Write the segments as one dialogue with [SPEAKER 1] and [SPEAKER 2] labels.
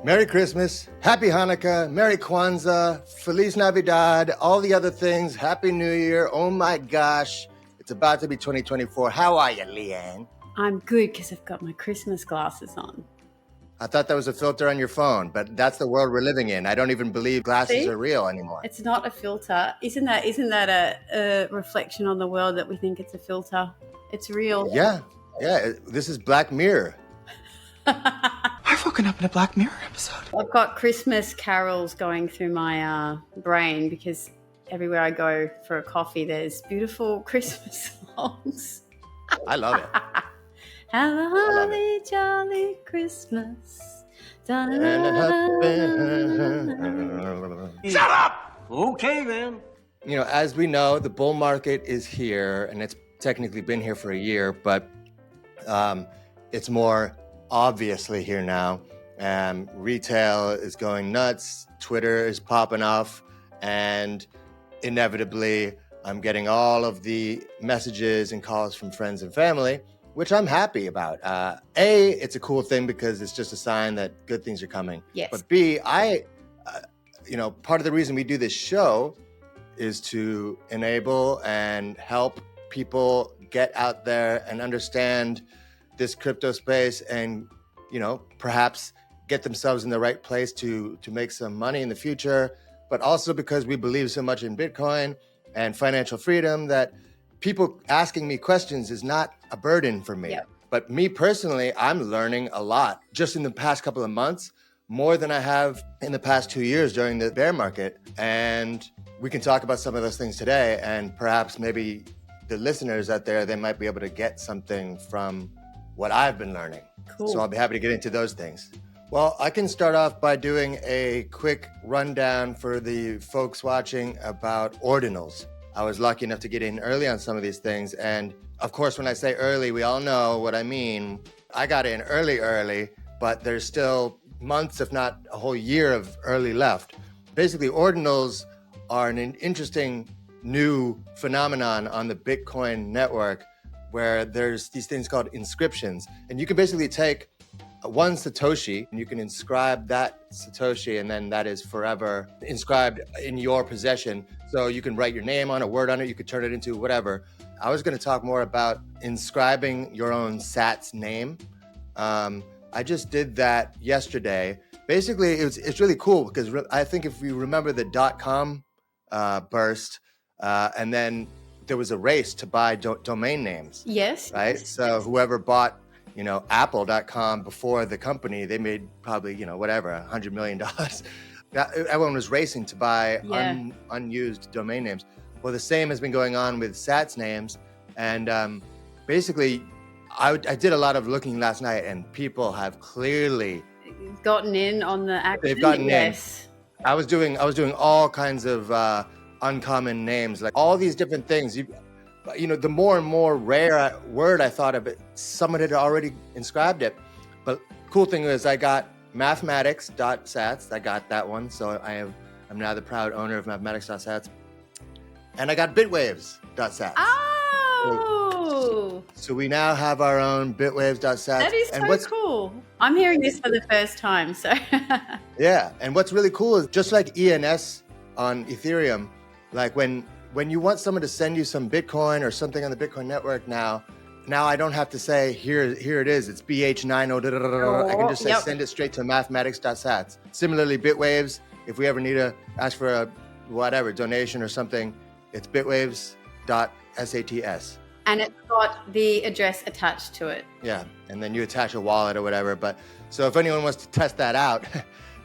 [SPEAKER 1] Merry Christmas, Happy Hanukkah, Merry Kwanzaa, Feliz Navidad, all the other things. Happy New Year. Oh my gosh, it's about to be 2024. How are you, Leanne?
[SPEAKER 2] I'm good because I've got my Christmas glasses on.
[SPEAKER 1] I thought that was a filter on your phone, but that's the world we're living in. I don't even believe glasses are real anymore.
[SPEAKER 2] It's not a filter. Isn't that a reflection on the world that we think it's a filter? It's real.
[SPEAKER 1] Yeah. This is Black Mirror.
[SPEAKER 3] I've woken up in a Black Mirror episode.
[SPEAKER 2] I've got Christmas carols going through my brain because everywhere I go for a coffee, there's beautiful Christmas songs.
[SPEAKER 1] I love it.
[SPEAKER 2] Have a holly jolly Christmas.
[SPEAKER 1] Shut
[SPEAKER 4] up! Okay, then.
[SPEAKER 1] You know, as we know, the bull market is here, and it's technically been here for a year, but it's more obviously here now. Retail is going nuts, Twitter is popping off, and inevitably I'm getting all of the messages and calls from friends and family, which I'm happy about. A, it's a cool thing because it's just a sign that good things are coming.
[SPEAKER 2] Yes.
[SPEAKER 1] But B, part of the reason we do this show is to enable and help people get out there and understand this crypto space and, perhaps get themselves in the right place to make some money in the future, but also because we believe so much in Bitcoin and financial freedom that people asking me questions is not a burden for me.
[SPEAKER 2] Yep.
[SPEAKER 1] But me personally, I'm learning a lot just in the past couple of months, more than I have in the past 2 years during the bear market. And we can talk about some of those things today, and perhaps maybe the listeners out there, they might be able to get something from what I've been learning.
[SPEAKER 2] Cool.
[SPEAKER 1] So I'll be happy to get into those things. Well, I can start off by doing a quick rundown for the folks watching about Ordinals. I was lucky enough to get in early on some of these things. And of course, when I say early, we all know what I mean. I got in early, but there's still months, if not a whole year of early left. Basically, Ordinals are an interesting new phenomenon on the Bitcoin network where there's these things called inscriptions. And you can basically take one Satoshi and you can inscribe that Satoshi, and then that is forever inscribed in your possession. So you can write your name on a word on it, you could turn it into whatever. I was going to talk more about inscribing your own Sat's name. I just did that yesterday. Basically, it's really cool because I think if you remember the .com burst, and then there was a race to buy domain names.
[SPEAKER 2] Yes.
[SPEAKER 1] Right?
[SPEAKER 2] Yes,
[SPEAKER 1] so
[SPEAKER 2] yes.
[SPEAKER 1] whoever bought, Apple.com before the company, they made probably, $100 million. Everyone was racing to buy unused domain names. Well, the same has been going on with Sat's names. And basically, I did a lot of looking last night, and people have clearly
[SPEAKER 2] gotten in on the action.
[SPEAKER 1] They've gotten
[SPEAKER 2] yes.
[SPEAKER 1] in. I was doing all kinds of uncommon names, like all these different things. The more and more rare word I thought of it, someone had already inscribed it. But cool thing is I got mathematics.sats. I got that one. So I'm now the proud owner of mathematics.sats. And I got bitwaves.sats.
[SPEAKER 2] Oh!
[SPEAKER 1] So we now have our own bitwaves.sats.
[SPEAKER 2] That is so cool. I'm hearing this for the first time. So
[SPEAKER 1] yeah. And what's really cool is just like ENS on Ethereum, like when you want someone to send you some Bitcoin or something on the Bitcoin network now I don't have to say, here it is, it's BH90, I can just say, send it straight to mathematics.sats. Similarly, Bitwaves, if we ever need to ask for a donation or something, it's bitwaves.sats.
[SPEAKER 2] And it's got the address attached to it.
[SPEAKER 1] Yeah, and then you attach a wallet or whatever. But so if anyone wants to test that out,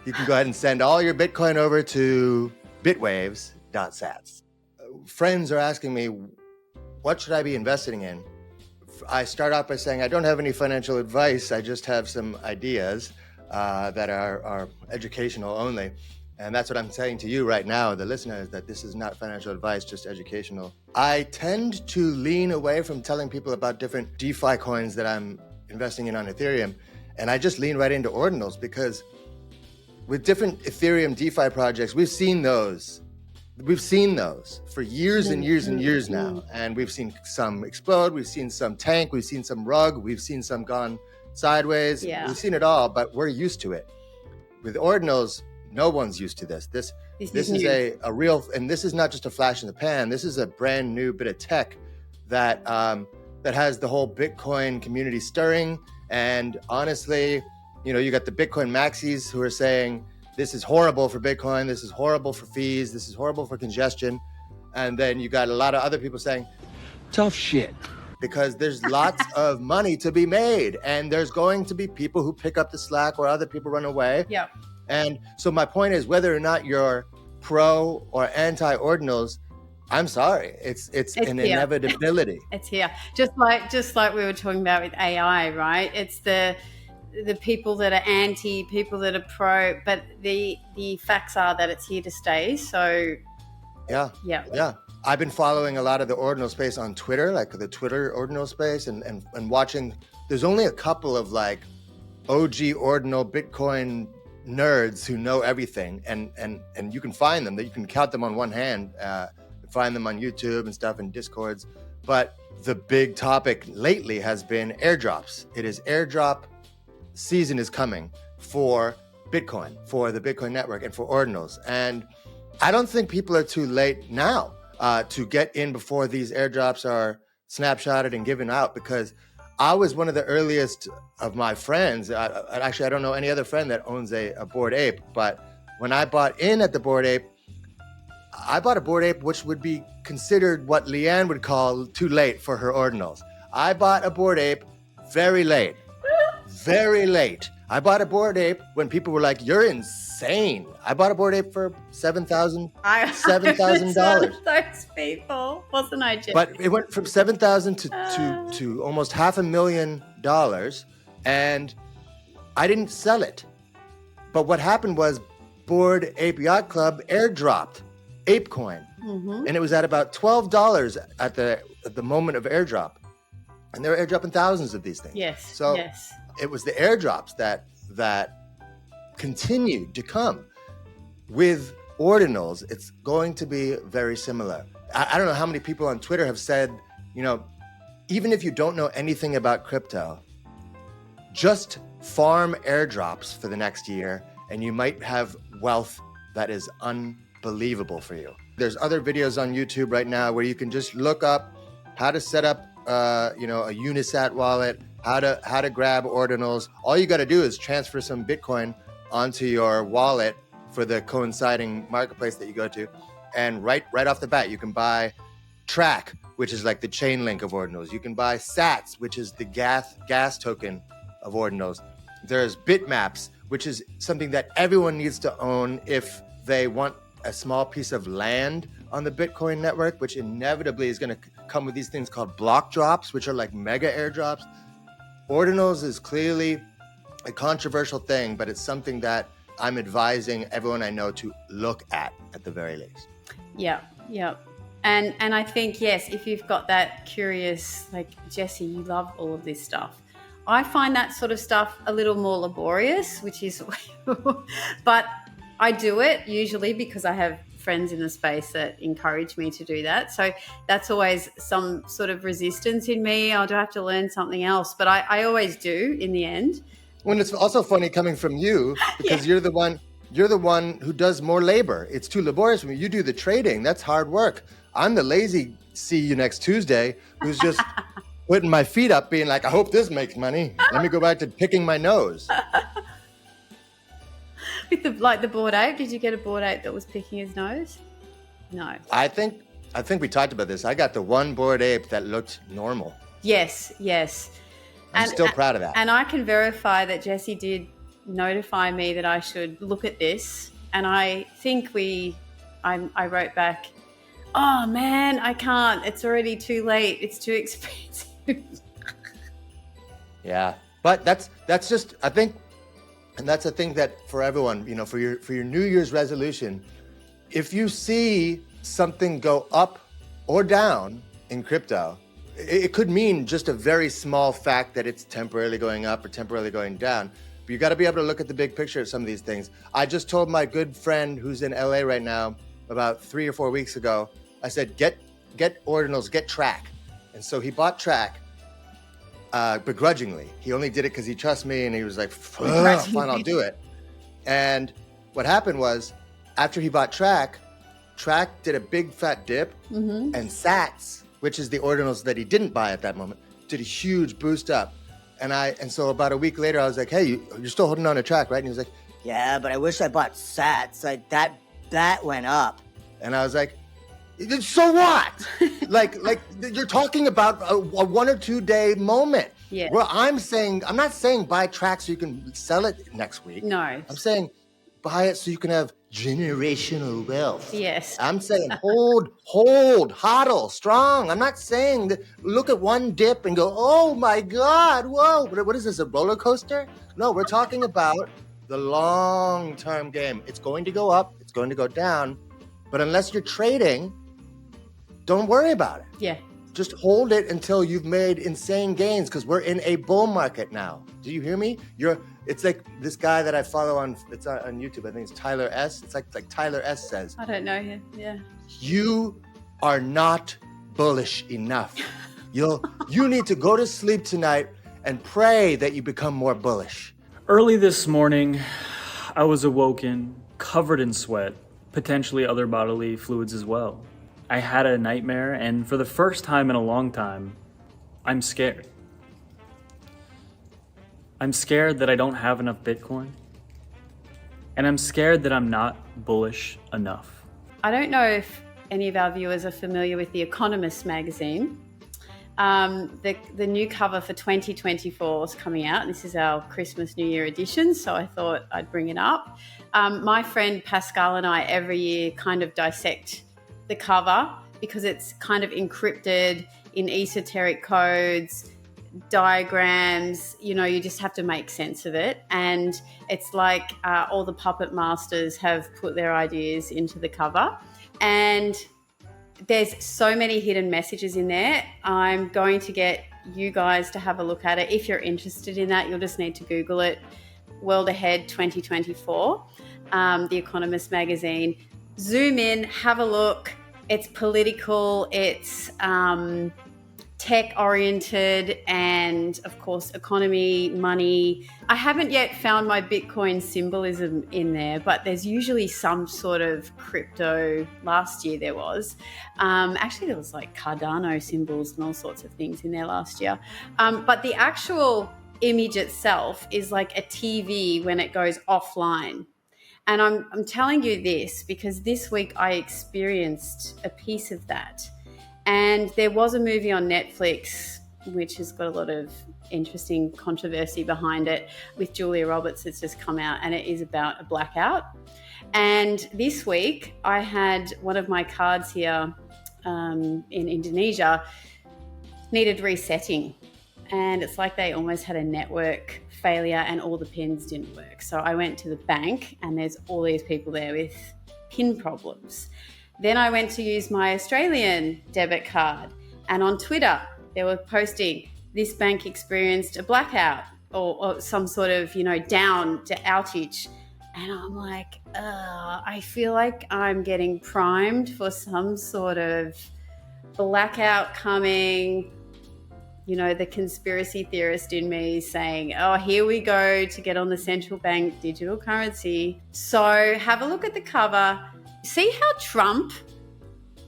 [SPEAKER 1] you can go ahead and send all your Bitcoin over to bitwaves.sats. Friends are asking me, what should I be investing in? I start out by saying I don't have any financial advice. I just have some ideas that are educational only. And that's what I'm saying to you right now, the listeners, that this is not financial advice, just educational. I tend to lean away from telling people about different DeFi coins that I'm investing in on Ethereum. And I just lean right into Ordinals because with different Ethereum DeFi projects, we've seen those for years and years and years now. And we've seen some explode, we've seen some tank, we've seen some rug, we've seen some gone sideways. Yeah. We've seen it all, but we're used to it. with Ordinals, no one's used to this. This is a real, and this is not just a flash in the pan. This is a brand new bit of tech that that has the whole Bitcoin community stirring. And honestly, you got the Bitcoin maxis who are saying this is horrible for Bitcoin, this is horrible for fees, this is horrible for congestion. And then you got a lot of other people saying,
[SPEAKER 4] Tough shit.
[SPEAKER 1] because there's lots of money to be made, and there's going to be people who pick up the slack or other people run away.
[SPEAKER 2] Yeah.
[SPEAKER 1] And so my point is, whether or not you're pro or anti-Ordinals, I'm sorry, it's an
[SPEAKER 2] here.
[SPEAKER 1] inevitability.
[SPEAKER 2] It's here. Just like we were talking about with AI, right? It's the people that are anti, people that are pro, but the facts are that it's here to stay. So
[SPEAKER 1] yeah. I've been following a lot of the Ordinal space on Twitter, like the Twitter Ordinal space, and watching. There's only a couple of like OG Ordinal Bitcoin nerds who know everything, and you can find them. That you can count them on one hand. Find them on YouTube and stuff and Discords. But the big topic lately has been airdrops. It is airdrop season is coming for Bitcoin, for the Bitcoin network, and for Ordinals. And I don't think people are too late now to get in before these airdrops are snapshotted and given out, because I was one of the earliest of my friends. Actually, I don't know any other friend that owns a Bored Ape, but when I bought in at the Bored Ape, I bought a Bored Ape which would be considered what Leanne would call too late for her Ordinals. I bought a Bored Ape very late. Very late. I bought a Bored Ape when people were like, "You're insane." I bought a Bored Ape for $7,000.
[SPEAKER 2] Those people, wasn't I, Jim?
[SPEAKER 1] But it went from $7,000 to almost $500,000, and I didn't sell it. But what happened was Bored Ape Yacht Club airdropped ApeCoin, and it was at about $12 at the moment of airdrop, and they were airdropping thousands of these things.
[SPEAKER 2] Yes.
[SPEAKER 1] So it was the airdrops that continued to come. With Ordinals, it's going to be very similar. I don't know how many people on Twitter have said, even if you don't know anything about crypto, just farm airdrops for the next year, and you might have wealth that is unbelievable for you. There's other videos on YouTube right now where you can just look up how to set up a Unisat wallet, how to grab Ordinals. All you got to do is transfer some Bitcoin onto your wallet for the coinciding marketplace that you go to, and right off the bat you can buy Track, which is like the chain link of Ordinals. You can buy Sats, which is the gas token of Ordinals. There's Bitmaps, which is something that everyone needs to own if they want a small piece of land on the Bitcoin network, which inevitably is going to come with these things called block drops, which are like mega airdrops. Ordinals is clearly a controversial thing, but it's something that I'm advising everyone I know to look at the very least.
[SPEAKER 2] Yeah. And I think, yes, if you've got that curious, like Jesse, you love all of this stuff. I find that sort of stuff a little more laborious, which is, but I do it usually because I have friends in the space that encourage me to do that. So that's always some sort of resistance in me. I'll have to learn something else, but I always do in the end.
[SPEAKER 1] When it's also funny coming from you, because you're the one who does more labor. It's too laborious for me. You do the trading. That's hard work. I'm the lazy see you next Tuesday who's just putting my feet up being like, I hope this makes money. Let me go back to picking my nose.
[SPEAKER 2] With the Bored Ape, did you get a Bored Ape that was picking his nose? No.
[SPEAKER 1] I think we talked about this. I got the one Bored Ape that looked normal.
[SPEAKER 2] Yes.
[SPEAKER 1] I'm still proud of that.
[SPEAKER 2] And I can verify that Jesse did notify me that I should look at this. And I think I wrote back, oh man, I can't. It's already too late. It's too expensive.
[SPEAKER 1] Yeah. But that's just, I think, and that's a thing that for everyone, for your New Year's resolution, if you see something go up or down in crypto, it could mean just a very small fact that it's temporarily going up or temporarily going down. But you got to be able to look at the big picture of some of these things. I just told my good friend who's in LA right now about 3 or 4 weeks ago, I said, get Ordinals, get Track. And so he bought Track begrudgingly. He only did it because he trusts me, and he was like, fine, I'll do it. And what happened was, after he bought Track did a big fat dip, and Sats, which is the ordinals that he didn't buy at that moment, did a huge boost up. And so about a week later, I was like, hey, you're still holding on to Track, right? And he was like,
[SPEAKER 5] Yeah, but I wish I bought Sats. Like that went up.
[SPEAKER 1] and I was like, so what? like you're talking about a 1 or 2 day moment.
[SPEAKER 2] Yeah.
[SPEAKER 1] Well, I'm not saying buy Track so you can sell it next week.
[SPEAKER 2] No.
[SPEAKER 1] I'm saying buy it so you can have generational wealth.
[SPEAKER 2] Yes.
[SPEAKER 1] I'm saying hold, hodl, strong. I'm not saying that look at one dip and go, oh my God, whoa. What is this, a roller coaster? No, we're talking about the long-term game. It's going to go up, it's going to go down, but unless you're trading, don't worry about it.
[SPEAKER 2] Yeah.
[SPEAKER 1] Just hold it until you've made insane gains, because we're in a bull market now. Do you hear me? It's like this guy that I follow on YouTube. I think it's Tyler S. It's like Tyler S says,
[SPEAKER 2] I don't know him. Yeah.
[SPEAKER 1] you are not bullish enough. You need to go to sleep tonight and pray that you become more bullish.
[SPEAKER 6] Early this morning, I was awoken, covered in sweat, potentially other bodily fluids as well. I had a nightmare, and for the first time in a long time, I'm scared. I'm scared that I don't have enough Bitcoin, and I'm scared that I'm not bullish enough.
[SPEAKER 2] I don't know if any of our viewers are familiar with The Economist magazine. The new cover for 2024 is coming out. This is our Christmas New Year edition, so I thought I'd bring it up. My friend Pascal and I every year kind of dissect the cover because it's kind of encrypted in esoteric codes, diagrams, you just have to make sense of it. And it's like all the puppet masters have put their ideas into the cover. And there's so many hidden messages in there. I'm going to get you guys to have a look at it. If you're interested in that, you'll just need to Google it. World Ahead 2024, The Economist magazine. Zoom in, have a look. It's political, it's tech-oriented, and of course, economy, money. I haven't yet found my Bitcoin symbolism in there, but there's usually some sort of crypto. Last year there was. Actually, there was like Cardano symbols and all sorts of things in there last year. But the actual image itself is like a TV when it goes offline. And I'm telling you this because this week I experienced a piece of that. And there was a movie on Netflix which has got a lot of interesting controversy behind it with Julia Roberts that's just come out, and it is about a blackout. And this week I had one of my cards here in Indonesia needed resetting. And it's like they almost had a network failure and all the pins didn't work. So I went to the bank and there's all these people there with pin problems. Then I went to use my Australian debit card, and on Twitter they were posting this bank experienced a blackout or some sort of, down to outage. And I'm like, I feel like I'm getting primed for some sort of blackout coming. The conspiracy theorist in me saying, oh, here we go to get on the central bank digital currency. So have a look at the cover. See how Trump,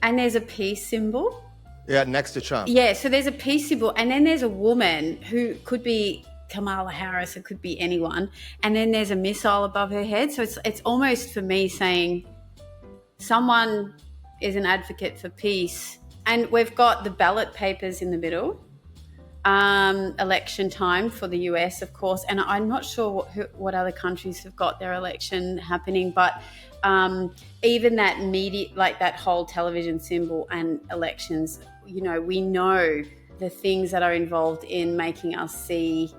[SPEAKER 2] and there's a peace symbol?
[SPEAKER 1] Yeah, next to Trump.
[SPEAKER 2] Yeah, so there's a peace symbol, and then there's a woman who could be Kamala Harris, it could be anyone, and then there's a missile above her head. So it's almost for me saying someone is an advocate for peace. And we've got the ballot papers in the middle. Election time for the US, of course, and I'm not sure what other countries have got their election happening, but even that media, like that whole television symbol and elections, we know the things that are involved in making us see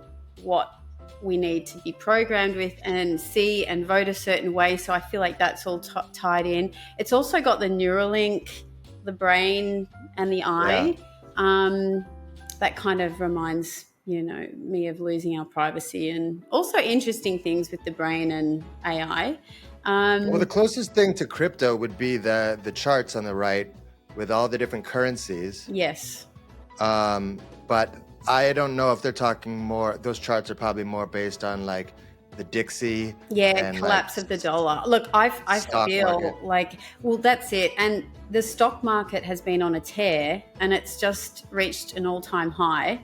[SPEAKER 2] what we need to be programmed with and see and vote a certain way. So I feel like that's all tied in. It's also got the Neuralink, the brain and the eye. Yeah. That kind of reminds, me of losing our privacy, and also interesting things with the brain and AI.
[SPEAKER 1] Well, the closest thing to crypto would be the charts on the right with all the different currencies.
[SPEAKER 2] Yes.
[SPEAKER 1] But I don't know if they're talking more, those charts are probably more based on like the Dixie.
[SPEAKER 2] Yeah,
[SPEAKER 1] and
[SPEAKER 2] collapse of the dollar. Look, I
[SPEAKER 1] stock
[SPEAKER 2] feel
[SPEAKER 1] market.
[SPEAKER 2] like, well, that's it. And the stock market has been on a tear and it's just reached an all-time high.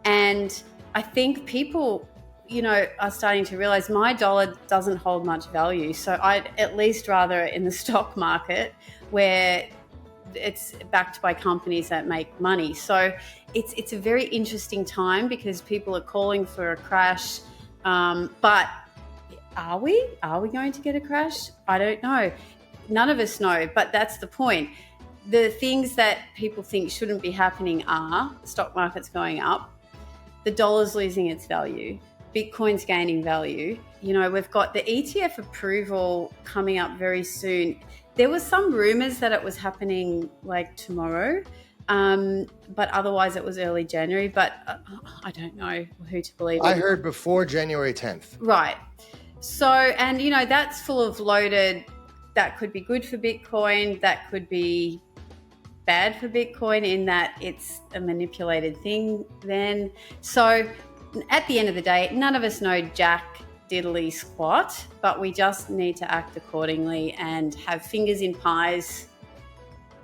[SPEAKER 2] And I think people, are starting to realize my dollar doesn't hold much value. So I'd at least rather in the stock market where it's backed by companies that make money. So it's a very interesting time because people are calling for a crash. But are we going to get a crash? I don't know. None of us know, but that's the point. The things that people think shouldn't be happening are the stock market's going up, the dollar's losing its value, Bitcoin's gaining value. We've got the ETF approval coming up very soon. There was some rumors that it was happening like tomorrow, but otherwise it was early January. But I don't know who to believe.
[SPEAKER 1] I heard before January 10th.
[SPEAKER 2] Right. So, and that's full of loaded. That could be good for Bitcoin. That could be bad for Bitcoin in that it's a manipulated thing then. So at the end of the day, none of us know jack diddly squat, but we just need to act accordingly and have fingers in pies,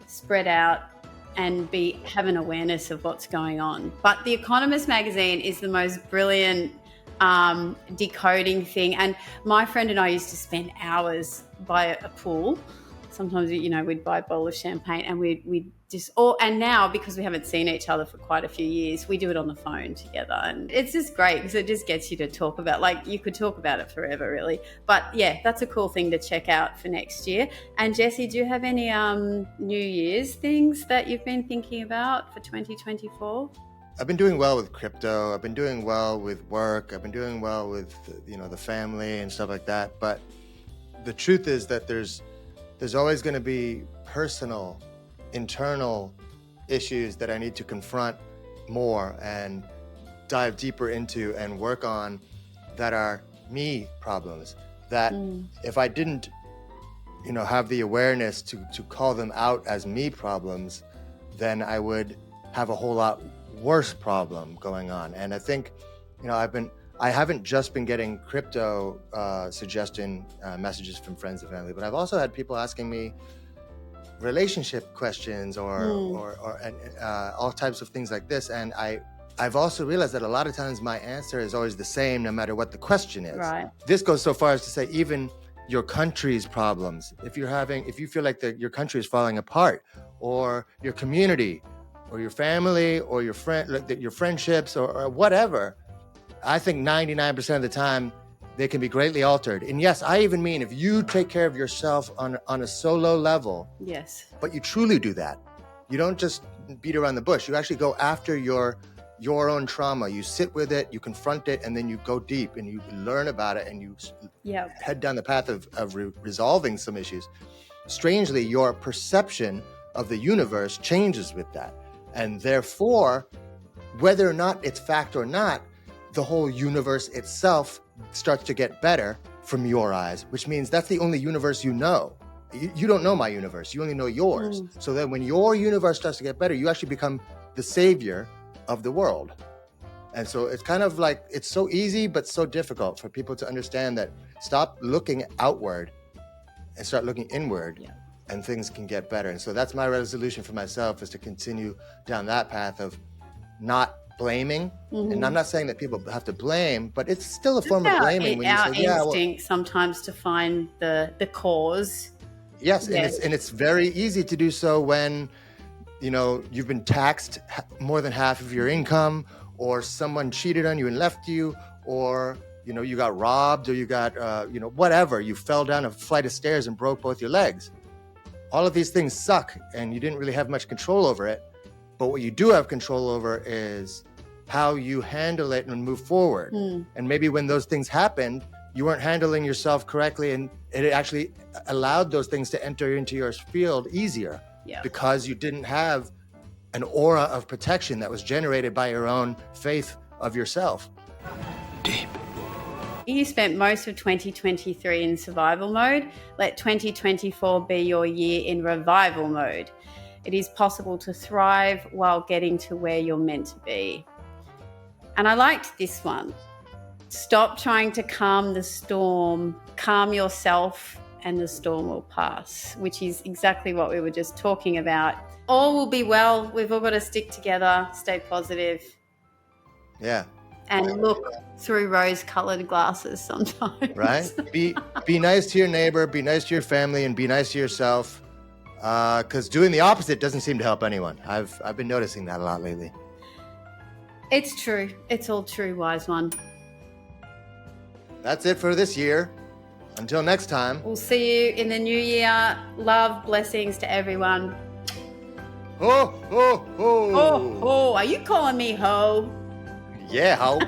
[SPEAKER 2] spread out, and have an awareness of what's going on. But The Economist magazine is the most brilliant decoding thing. And my friend and I used to spend hours by a pool. Sometimes, we'd buy a bowl of champagne and we'd just, and now because we haven't seen each other for quite a few years, we do it on the phone together. And it's just great because it just gets you to talk about, like, you could talk about it forever, really. But yeah, that's a cool thing to check out for next year. And Jessie, do you have any New Year's things that you've been thinking about for 2024?
[SPEAKER 1] I've been doing well with crypto. I've been doing well with work. I've been doing well with, the family and stuff like that. But the truth is that there's always going to be personal, internal issues that I need to confront more and dive deeper into and work on that are me problems. That if I didn't, have the awareness to call them out as me problems, then I would have a whole lot worse problem going on. And I think, I haven't just been getting crypto suggestion messages from friends and family, but I've also had people asking me relationship questions or all types of things like this. And I've also realized that a lot of times my answer is always the same no matter what the question is.
[SPEAKER 2] Right.
[SPEAKER 1] This goes so far as to say even your country's problems. If you feel like your country is falling apart, or your community, or your family, or your friendships, or whatever, I think 99% of the time they can be greatly altered. And yes, I even mean if you take care of yourself on a solo level,
[SPEAKER 2] yes,
[SPEAKER 1] but you truly do that. You don't just beat around the bush. You actually go after your own trauma. You sit with it, you confront it, and then you go deep and you learn about it and you head down the path of resolving some issues. Strangely, your perception of the universe changes with that. And therefore, whether or not it's fact or not, the whole universe itself starts to get better from your eyes, which means that's the only universe you know. You don't know my universe, you only know yours. So then when your universe starts to get better, you actually become the savior of the world. And so it's kind of like, it's so easy, but so difficult for people to understand that stop looking outward and start looking inward, and things can get better. And so that's my resolution for myself, is to continue down that path of not blaming. And I'm not saying that people have to blame, but it's still a form of blaming when you say,
[SPEAKER 2] instinct sometimes to find the cause.
[SPEAKER 1] Yes, and it's very easy to do so when you've been taxed more than half of your income, or someone cheated on you and left you, or you got robbed, or you got whatever, you fell down a flight of stairs and broke both your legs. All of these things suck and you didn't really have much control over it. But what you do have control over is how you handle it and move forward. And maybe when those things happened, you weren't handling yourself correctly, and it actually allowed those things to enter into your field easier because you didn't have an aura of protection that was generated by your own faith of yourself.
[SPEAKER 3] Deep.
[SPEAKER 2] You spent most of 2023 in survival mode. Let 2024 be your year in revival mode. It is possible to thrive while getting to where you're meant to be. And I liked this one. Stop trying to calm the storm. Calm yourself and the storm will pass, which is exactly what we were just talking about. All will be well. We've all got to stick together, stay positive.
[SPEAKER 1] Yeah.
[SPEAKER 2] And look through rose-colored glasses sometimes.
[SPEAKER 1] Right? Be nice to your neighbor, be nice to your family, and be nice to yourself. Because doing the opposite doesn't seem to help anyone. I've been noticing that a lot lately.
[SPEAKER 2] It's true. It's all true, wise one.
[SPEAKER 1] That's it for this year. Until next time.
[SPEAKER 2] We'll see you in the new year. Love, blessings to everyone.
[SPEAKER 1] Ho, ho, ho.
[SPEAKER 2] Oh, ho. Are you calling me ho?
[SPEAKER 1] Yeah, ho.